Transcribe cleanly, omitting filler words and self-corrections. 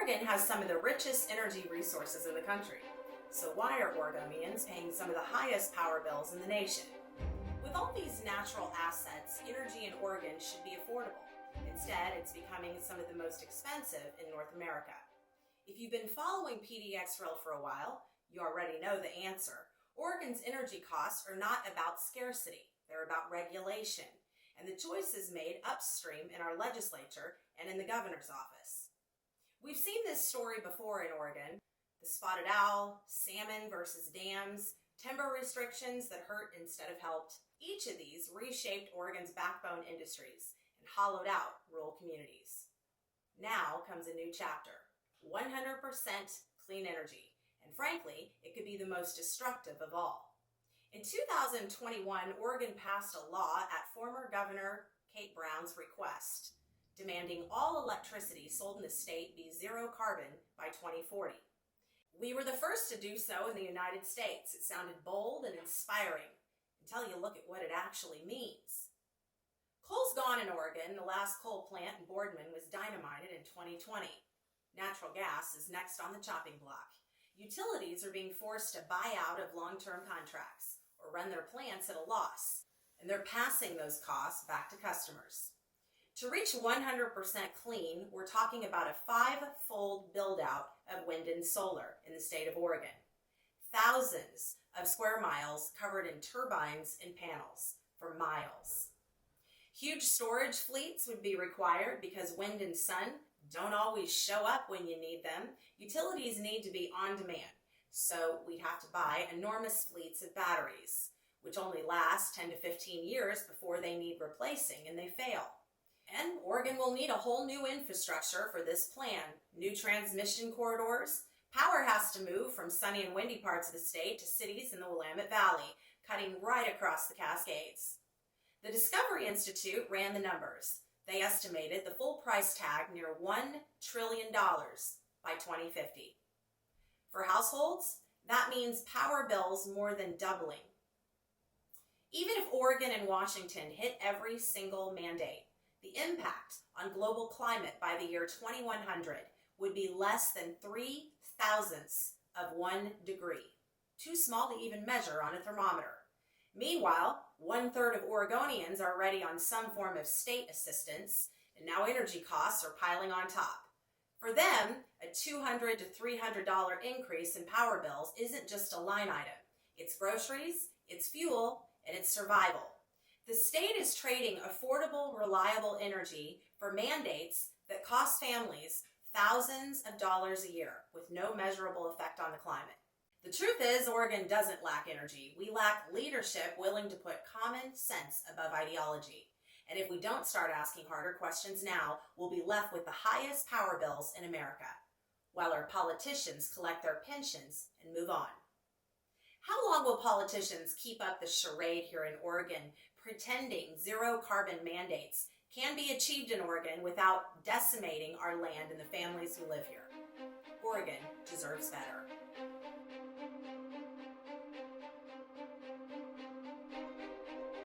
Oregon has some of the richest energy resources in the country. So why are Oregonians paying some of the highest power bills in the nation? With all these natural assets, energy in Oregon should be affordable. Instead, it's becoming some of the most expensive in North America. If you've been following PDX Rail for a while, you already know the answer. Oregon's energy costs are not about scarcity, they're about regulation, and the choices made upstream in our legislature and in the governor's office. We've seen this story before in Oregon: the spotted owl, salmon versus dams, timber restrictions that hurt instead of helped. Each of these reshaped Oregon's backbone industries and hollowed out rural communities. Now comes a new chapter: 100% clean energy, and frankly, it could be the most destructive of all. In 2021, Oregon passed a law at former Governor Kate Brown's request, demanding all electricity sold in the state be zero carbon by 2040. We were the first to do so in the United States. It sounded bold and inspiring until you look at what it actually means. Coal's gone in Oregon. The last coal plant in Boardman was dynamited in 2020. Natural gas is next on the chopping block. Utilities are being forced to buy out of long-term contracts or run their plants at a loss, and they're passing those costs back to customers. To reach 100% clean, we're talking about a 5-fold build-out of wind and solar in the state of Oregon. Thousands of square miles covered in turbines and panels for miles. Huge storage fleets would be required because wind and sun don't always show up when you need them. Utilities need to be on demand, so we'd have to buy enormous fleets of batteries, which only last 10 to 15 years before they need replacing and they fail. And Oregon will need a whole new infrastructure for this plan: new transmission corridors. Power has to move from sunny and windy parts of the state to cities in the Willamette Valley, cutting right across the Cascades. The Discovery Institute ran the numbers. They estimated the full price tag near $1 trillion by 2050. For households, that means power bills more than doubling. Even if Oregon and Washington hit every single mandate, the impact on global climate by the year 2100 would be less than 0.003 of 1 degree, too small to even measure on a thermometer. Meanwhile, 1/3 of Oregonians are already on some form of state assistance, and now energy costs are piling on top. For them, a $200 to $300 increase in power bills isn't just a line item. It's groceries, it's fuel, and it's survival. The state is trading affordable, reliable energy for mandates that cost families thousands of dollars a year with no measurable effect on the climate. The truth is, Oregon doesn't lack energy. We lack leadership willing to put common sense above ideology. And if we don't start asking harder questions now, we'll be left with the highest power bills in America, while our politicians collect their pensions and move on. How long will politicians keep up the charade here in Oregon, pretending zero carbon mandates can be achieved in Oregon without decimating our land and the families who live here? Oregon deserves better.